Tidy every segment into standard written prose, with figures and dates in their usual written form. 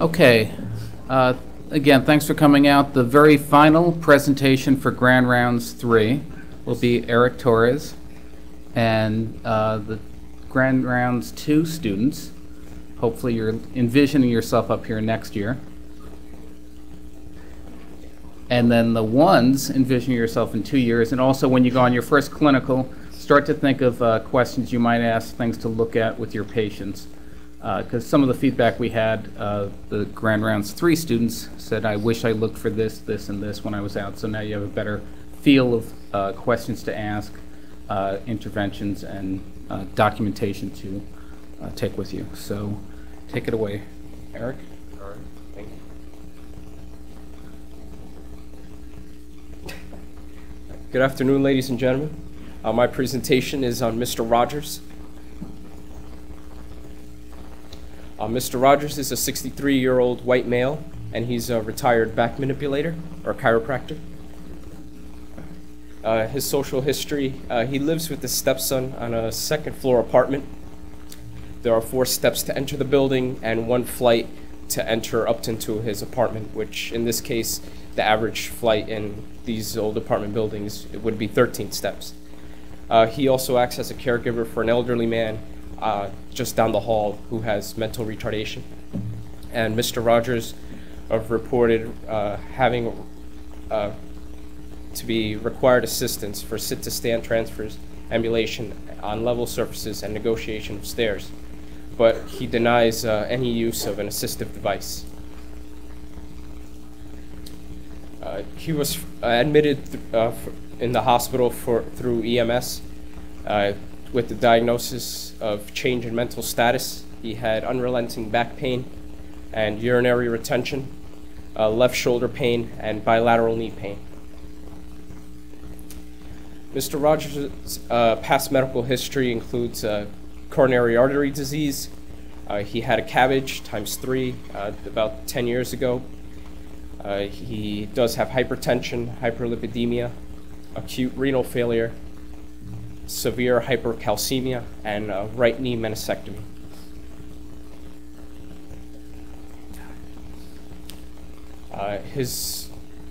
Okay. Uh, Again, thanks for coming out. The very final presentation for Grand Rounds 3 will be Eric Torres, and the Grand Rounds 2 students. Hopefully you're envisioning yourself up here next year. And then the ones, envision yourself in 2 years. And also when you go on your first clinical, start to think of questions you might ask, things to look at with your patients. Because some of the feedback we had, the Grand Rounds 3 students said, I wish I looked for this, this, and this when I was out. So now you have a better feel of questions to ask, interventions, and documentation to take with you. So take it away, Eric. All right, thank you. Good afternoon, ladies and gentlemen. My presentation is on Mr. Rogers. Mr. Rogers is a 63-year-old white male, and he's a retired back manipulator or chiropractor. His social history, he lives with his stepson on a second-floor apartment. There are 4 steps to enter the building and 1 flight to enter up into his apartment, which in this case, the average flight in these old apartment buildings would be 13 steps. He also acts as a caregiver for an elderly man just down the hall who has mental retardation. And Mr. Rogers reported having to be required assistance for sit-to-stand transfers, ambulation on level surfaces, and negotiation of stairs. But he denies any use of an assistive device. He was admitted in the hospital through EMS with the diagnosis of change in mental status. He had unrelenting back pain and urinary retention, left shoulder pain, and bilateral knee pain. Mr. Rogers' past medical history includes coronary artery disease. He had a CABG ×3 about 10 years ago. He does have hypertension, hyperlipidemia, acute renal failure, severe hypercalcemia, and right knee meniscectomy.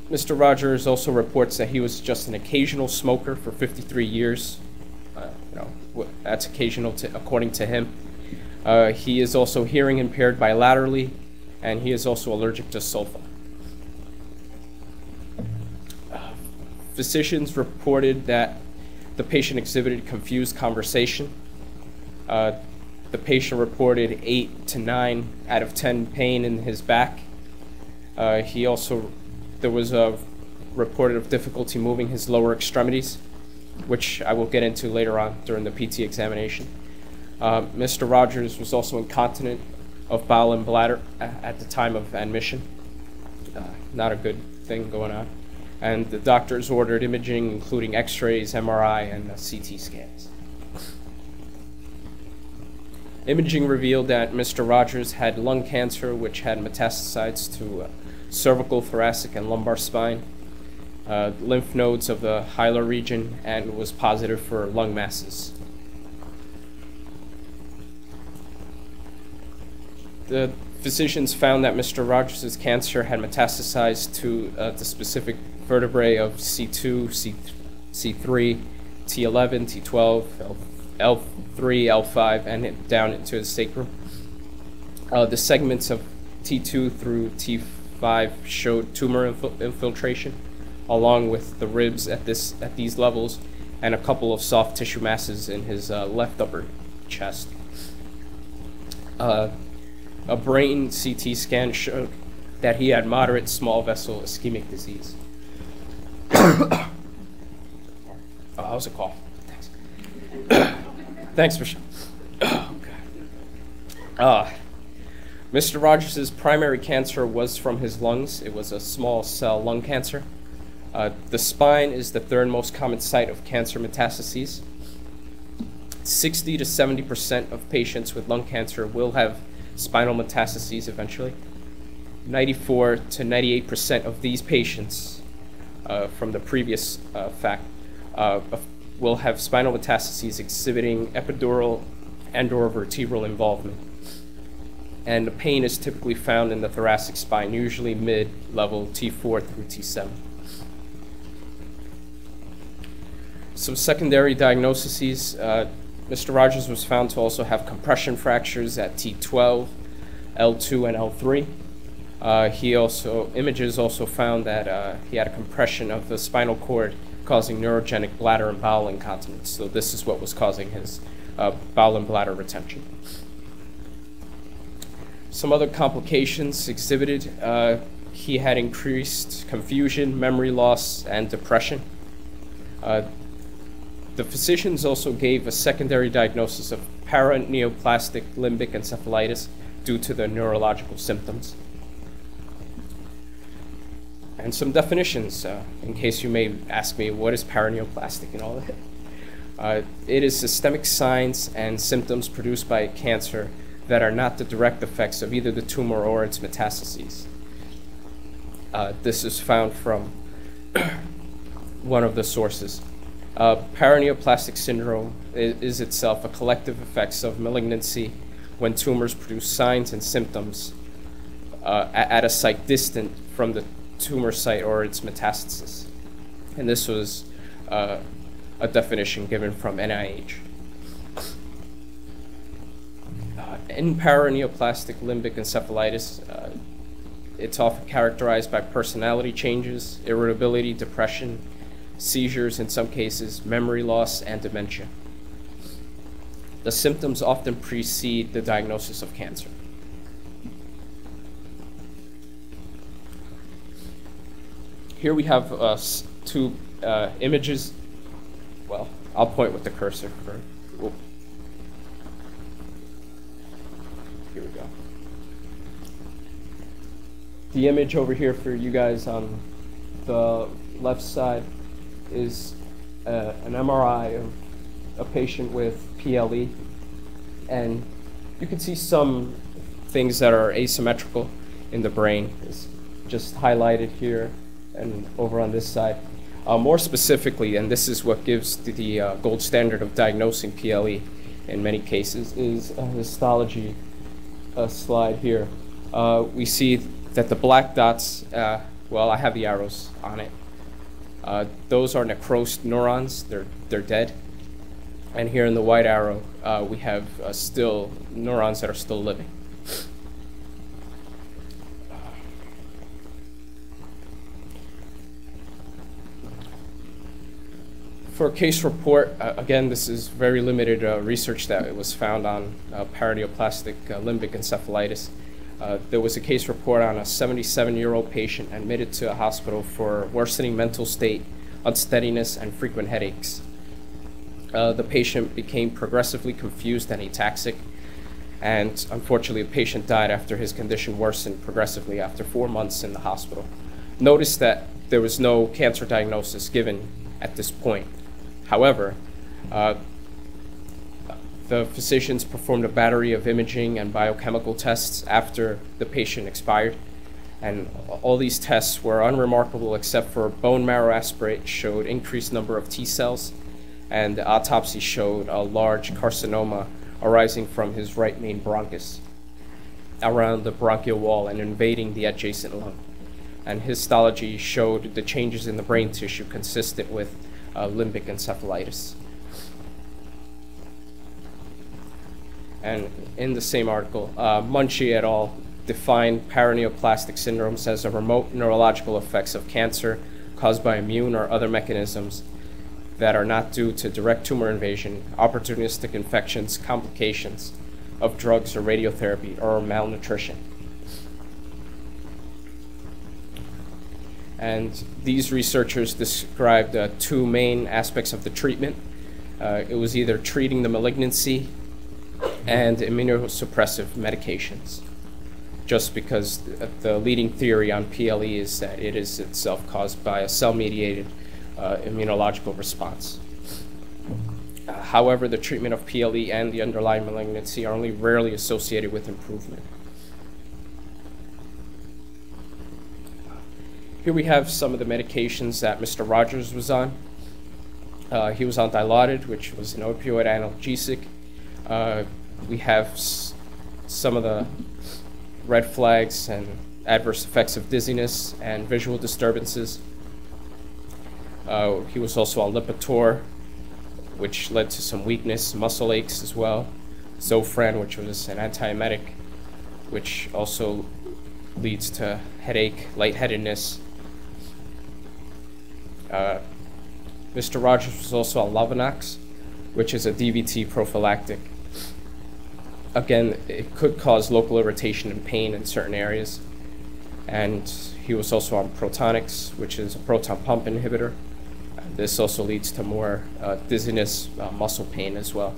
Mr. Rogers also reports that he was just an occasional smoker for 53 years. That's occasional according to him. He is also hearing impaired bilaterally, and he is also allergic to sulfa. Physicians reported that the patient exhibited confused conversation. The patient reported 8 to 9 out of 10 pain in his back. There was a reported of difficulty moving his lower extremities, which I will get into later on during the PT examination. Mr. Rogers was also incontinent of bowel and bladder at the time of admission. Not a good thing going on. And the doctors ordered imaging, including x-rays, MRI, and CT scans. Imaging revealed that Mr. Rogers had lung cancer, which had metastasized to cervical, thoracic, and lumbar spine, lymph nodes of the hilar region, and was positive for lung masses. The physicians found that Mr. Rogers' cancer had metastasized to the specific vertebrae of C2, C3, T11, T12, L3, L5, and down into the sacrum. The segments of T2 through T5 showed tumor infiltration, along with the ribs at these levels, and a couple of soft tissue masses in his left upper chest. A brain CT scan showed that he had moderate small vessel ischemic disease. Oh, that was a call. Thanks. Thanks for Mr. Rogers' primary cancer was from his lungs. It was a small cell lung cancer. The spine is the 3rd most common site of cancer metastases. 60 to 70% of patients with lung cancer will have spinal metastases eventually. 94 to 98% of these patients, from the previous fact, will have spinal metastases exhibiting epidural and/or vertebral involvement. And the pain is typically found in the thoracic spine, usually mid-level T4 through T7. Some secondary diagnoses. Mr. Rogers was found to also have compression fractures at T12, L2, and L3. Images also found that he had a compression of the spinal cord causing neurogenic bladder and bowel incontinence. So this is what was causing his bowel and bladder retention. Some other complications exhibited. He had increased confusion, memory loss, and depression. The physicians also gave a secondary diagnosis of paraneoplastic limbic encephalitis due to the neurological symptoms. And some definitions, in case you may ask me, what is paraneoplastic and all that? It is systemic signs and symptoms produced by cancer that are not the direct effects of either the tumor or its metastases. This is found from one of the sources. Paraneoplastic syndrome is itself a collective effects of malignancy when tumors produce signs and symptoms at a site distant from the tumor site or its metastasis. And this was a definition given from NIH. In paraneoplastic limbic encephalitis, it's often characterized by personality changes, irritability, depression, seizures in some cases, memory loss, and dementia. The symptoms often precede the diagnosis of cancer. Here we have two images. Well, I'll point with the cursor. Here we go. The image over here for you guys on the left side is an MRI of a patient with PLE, and you can see some things that are asymmetrical in the brain. It's just highlighted here and over on this side. More specifically, and this is what gives the gold standard of diagnosing PLE in many cases, is a histology slide here. We see that the black dots, well, I have the arrows on it. Those are necrosed neurons. They're dead. And here in the white arrow, we have still neurons that are still living. For a case report, again, this is very limited research that was found on paraneoplastic limbic encephalitis. There was a case report on a 77-year-old patient admitted to a hospital for worsening mental state, unsteadiness, and frequent headaches. The patient became progressively confused and ataxic, and unfortunately the patient died after his condition worsened progressively after 4 months in the hospital. Notice that there was no cancer diagnosis given at this point. However, the physicians performed a battery of imaging and biochemical tests after the patient expired, and all these tests were unremarkable except for bone marrow aspirate showed increased number of T cells, and the autopsy showed a large carcinoma arising from his right main bronchus around the bronchial wall and invading the adjacent lung. And histology showed the changes in the brain tissue consistent with limbic encephalitis. And in the same article, Munchie et al. Defined paraneoplastic syndromes as the remote neurological effects of cancer caused by immune or other mechanisms that are not due to direct tumor invasion, opportunistic infections, complications of drugs or radiotherapy, or malnutrition. And these researchers described two main aspects of the treatment. It was either treating the malignancy and immunosuppressive medications, just because the leading theory on PLE is that it is itself caused by a cell-mediated immunological response. However, the treatment of PLE and the underlying malignancy are only rarely associated with improvement. Here we have some of the medications that Mr. Rogers was on. He was on Dilaudid, which was an opioid analgesic. We have some of the red flags and adverse effects of dizziness and visual disturbances. He was also on Lipitor, which led to some weakness, muscle aches as well. Zofran, which was an antiemetic, which also leads to headache, lightheadedness. Mr. Rogers was also on Lovenox, which is a DVT prophylactic. Again, it could cause local irritation and pain in certain areas. And he was also on Protonix, which is a proton pump inhibitor. This also leads to more dizziness, muscle pain as well.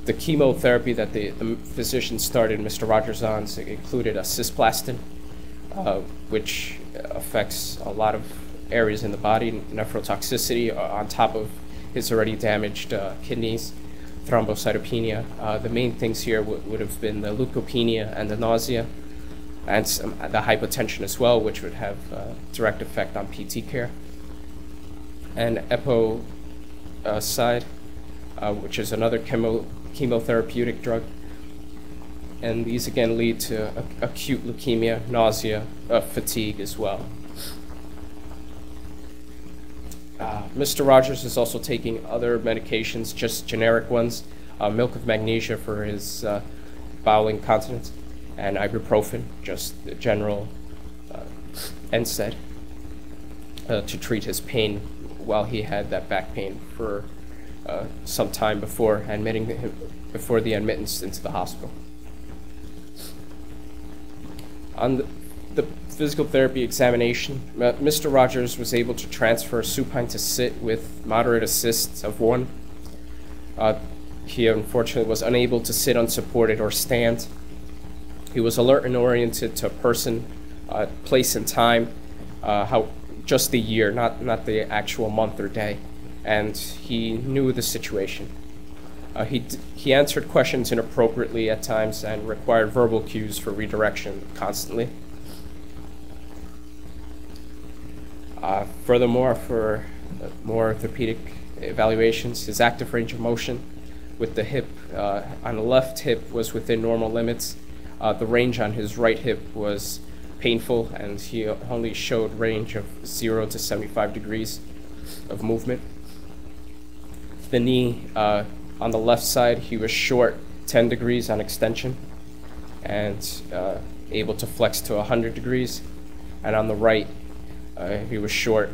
The chemotherapy that the physician started Mr. Rogers on included a cisplastin, which affects a lot of areas in the body, nephrotoxicity on top of his already damaged kidneys, thrombocytopenia. The main things here would have been the leukopenia and the nausea, and the hypotension as well, which would have a direct effect on PT care. And EPO side, which is another chemotherapeutic drug. And these again lead to acute leukemia, nausea, fatigue as well. Mr. Rogers is also taking other medications, just generic ones, milk of magnesia for his bowel incontinence, and ibuprofen, just general NSAID, to treat his pain while he had that back pain for some time before before the admittance into the hospital. On the physical therapy examination, Mr. Rogers was able to transfer supine to sit with moderate assist of 1. He unfortunately was unable to sit unsupported or stand. He was alert and oriented to person, place, and time, just the year, not the actual month or day, and he knew the situation. He answered questions inappropriately at times and required verbal cues for redirection constantly. Furthermore, for more orthopedic evaluations, his active range of motion with the hip on the left hip was within normal limits. The range on his right hip was painful, and he only showed range of 0 to 75 degrees of movement. The knee on the left side, he was short 10 degrees on extension and able to flex to 100 degrees. And on the right, he was short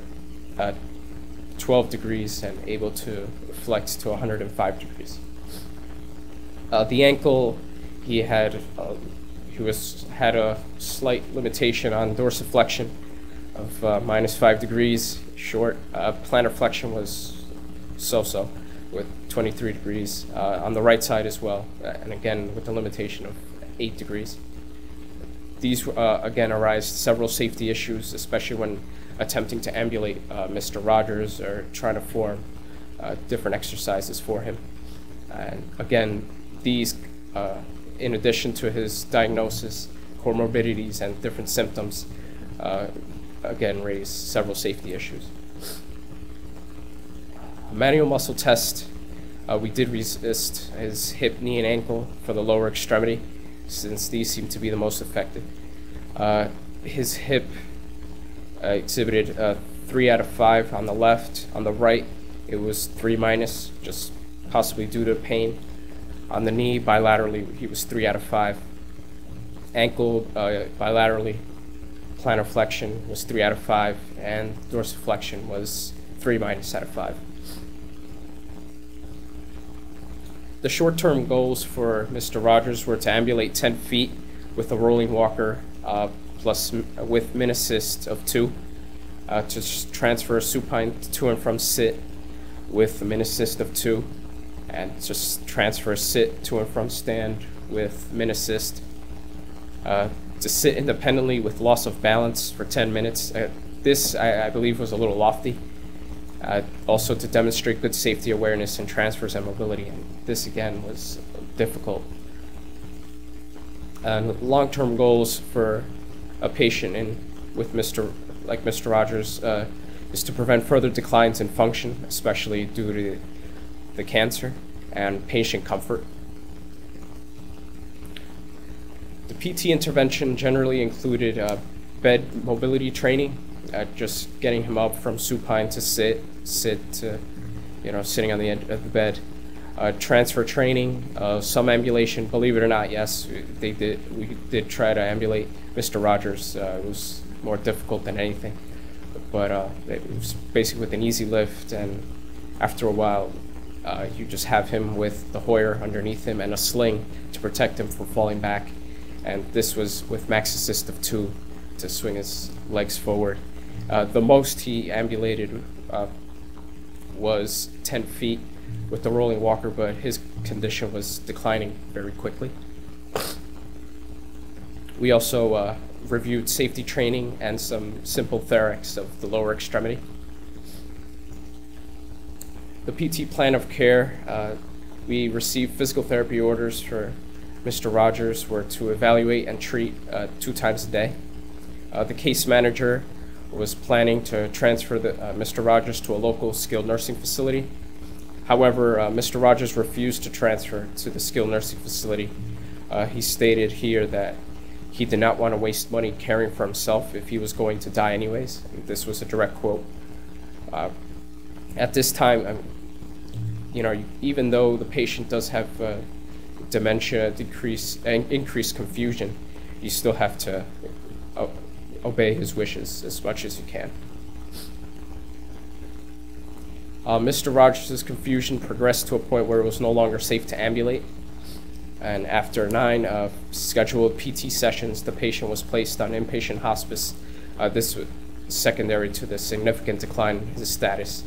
12 degrees and able to flex to 105 degrees. The ankle, he had a slight limitation on dorsiflexion of -5 degrees, short. Plantar flexion was so-so with 23 degrees on the right side as well, and again with the limitation of 8 degrees. These again arise several safety issues, especially when attempting to ambulate Mr. Rogers or trying to form different exercises for him. And again, these, in addition to his diagnosis, comorbidities, and different symptoms, again raise several safety issues. A manual muscle test, we did resist his hip, knee, and ankle for the lower extremity, since these seem to be the most affected. His hip exhibited 3 out of 5 on the left. On the right, it was 3-, just possibly due to pain. On the knee, bilaterally, he was 3 out of 5. Ankle, bilaterally, plantar flexion was 3 out of 5, and dorsiflexion was 3- out of 5. The short-term goals for Mr. Rogers were to ambulate 10 feet with a rolling walker plus with min assist of 2, to transfer supine to and from sit with a min assist of 2, and just transfer sit to and from stand with min assist. To sit independently with loss of balance for 10 minutes. This, I believe, was a little lofty. Also to demonstrate good safety awareness and transfers and mobility, and this again was difficult. And long-term goals for a patient with Mr. Rogers is to prevent further declines in function, especially due to the cancer, and patient comfort. PT intervention generally included bed mobility training, just getting him up from supine to sit to, sitting on the edge of the bed. Transfer training, some ambulation. Believe it or not, yes, we did try to ambulate Mr. Rogers. It was more difficult than anything, but it was basically with an easy lift, and after a while, you just have him with the Hoyer underneath him and a sling to protect him from falling back. And this was with max assist of 2 to swing his legs forward. The most he ambulated was 10 feet with the rolling walker, but his condition was declining very quickly. We also reviewed safety training and some simple thorax of the lower extremity. The PT plan of care, we received physical therapy orders for Mr. Rogers were to evaluate and treat 2 times a day. The case manager was planning to transfer Mr. Rogers to a local skilled nursing facility. However, Mr. Rogers refused to transfer to the skilled nursing facility. He stated here that he did not want to waste money caring for himself if he was going to die anyways. This was a direct quote. At this time, even though the patient does have dementia, increased confusion, you still have to obey his wishes as much as you can. Mr. Rogers' confusion progressed to a point where it was no longer safe to ambulate. And after 9 scheduled PT sessions, the patient was placed on inpatient hospice. This was secondary to the significant decline in his status.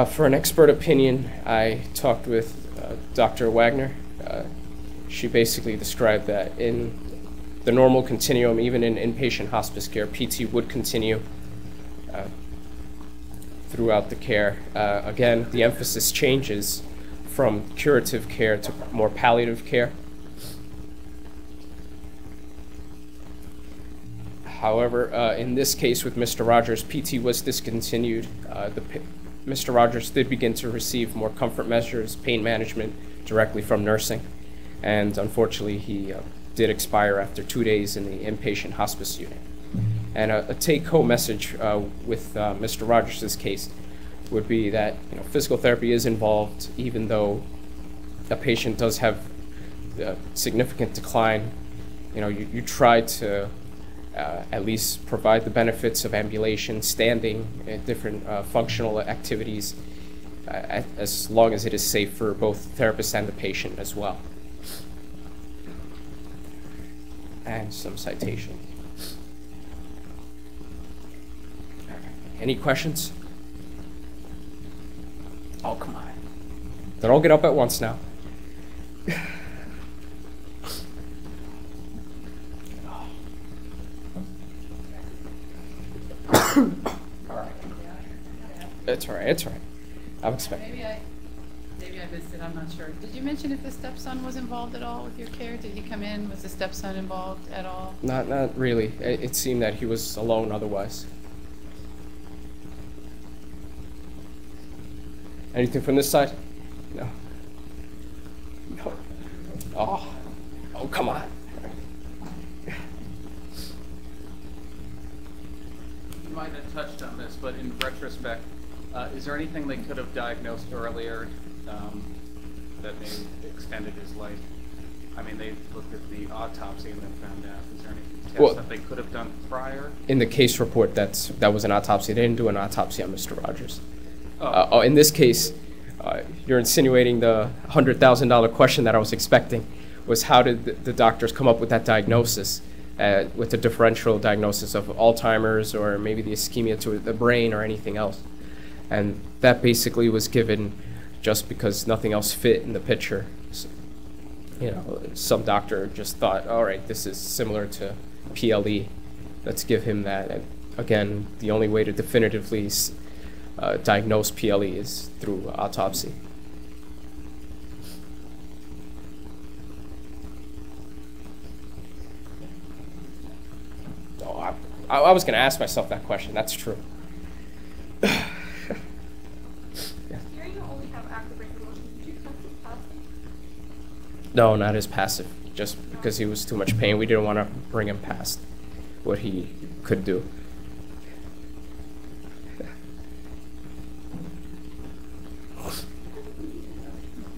For an expert opinion, I talked with Dr. Wagner. She basically described that in the normal continuum, even in inpatient hospice care, PT would continue throughout the care. Again, the emphasis changes from curative care to more palliative care. However, in this case with Mr. Rogers, PT was discontinued. Mr. Rogers did begin to receive more comfort measures, pain management directly from nursing, and unfortunately he did expire after 2 days in the inpatient hospice unit. And a take-home message with Mr. Rogers' case would be that physical therapy is involved, even though a patient does have significant decline. You try to at least provide the benefits of ambulation, standing, different functional activities, as long as it is safe for both the therapist and the patient as well. And some citations. Any questions? Oh, come on. Don't all get up at once now. It's all right. It's all right. I'm expecting. Maybe I missed it. I'm not sure. Did you mention if the stepson was involved at all with your care? Did he come in? Was the stepson involved at all? Not really. It seemed that he was alone otherwise. Anything from this side? No. No. Oh, come on. You might have touched on this, but in retrospect, is there anything they could have diagnosed earlier that may have extended his life? I mean, they looked at the autopsy and then found out. Is there any tests that they could have done prior? In the case report, that was an autopsy. They didn't do an autopsy on Mr. Rogers. In this case, you're insinuating the $100,000 question that I was expecting was how did the doctors come up with that diagnosis, with the differential diagnosis of Alzheimer's or maybe the ischemia to the brain or anything else. And that basically was given just because nothing else fit in the picture. So, some doctor just thought, all right, this is similar to PLE. Let's give him that. And again, the only way to definitively diagnose PLE is through autopsy. I was going to ask myself that question. That's true. Here you only have active range of motion. Did No, not as passive, just because he was too much pain. We didn't want to bring him past what he could do.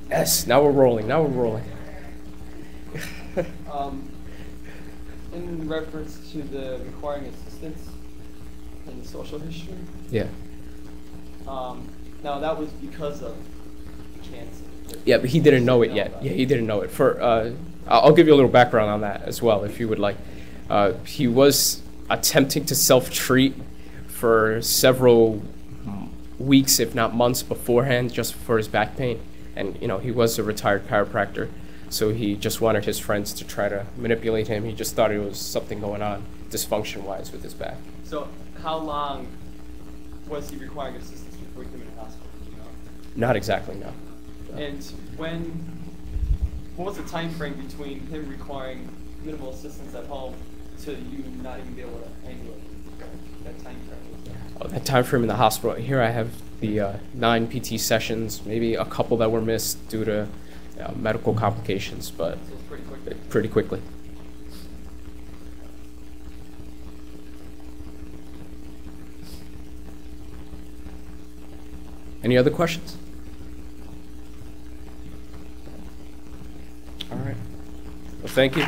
Yes, now we're rolling, now we're rolling. In reference to the requiring assistance in the social history, Yeah. now that was because of cancer. Yeah, but he didn't know it yet. Yeah, he didn't know it. I'll give you a little background on that as well, if you would like. He was attempting to self-treat for several weeks, if not months beforehand, just for his back pain. And, you know, he was a retired chiropractor, so he just wanted his friends to try to manipulate him. He just thought it was something going on dysfunction-wise with his back. So how long was he requiring assistance before he came in the hospital? Do you know? Not exactly, no. And what was the time frame between him requiring minimal assistance at home to you not even be able to handle it? That time frame was there. Oh, that time frame in the hospital. Here I have the 9 PT sessions, maybe a couple that were missed due to medical complications, but So it was pretty quick. pretty quickly. Any other questions? All right. Well, thank you.